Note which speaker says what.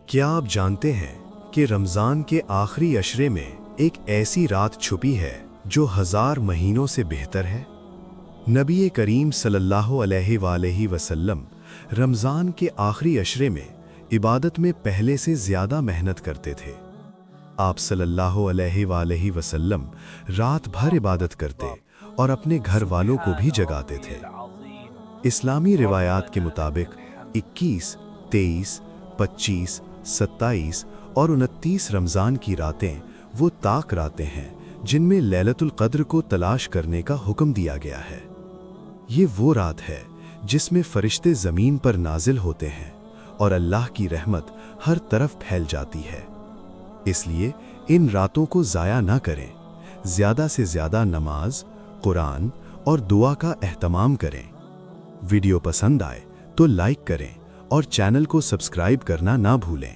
Speaker 1: کیا آپ جانتے ہیں کہ رمضان کے آخری عشرے میں ایک ایسی رات چھپی ہے جو 1000 مہینوں سے بہتر ہے؟ نبی کریم صلی اللہ علیہ وآلہ وسلم رمضان کے آخری عشرے میں عبادت میں پہلے سے زیادہ محنت کرتے تھے۔ آپ صلی اللہ علیہ وآلہ وسلم رات بھر عبادت کرتے اور اپنے گھر والوں کو بھی جگاتے تھے۔ اسلامی روایات کے مطابق 21، 23، 25، 27 اور 29 رمضان کی راتیں وہ طاق راتیں ہیں جن میں لیلۃ القدر کو تلاش کرنے کا حکم دیا گیا ہے۔ یہ وہ رات ہے جس میں فرشتے زمین پر نازل ہوتے ہیں اور اللہ کی رحمت ہر طرف پھیل جاتی ہے۔ اس لیے ان راتوں کو ضائع نہ کریں، زیادہ سے زیادہ نماز، قرآن اور دعا کا اہتمام کریں۔ ویڈیو پسند آئے تو لائک کریں اور چینل کو سبسکرائب کرنا نہ بھولیں۔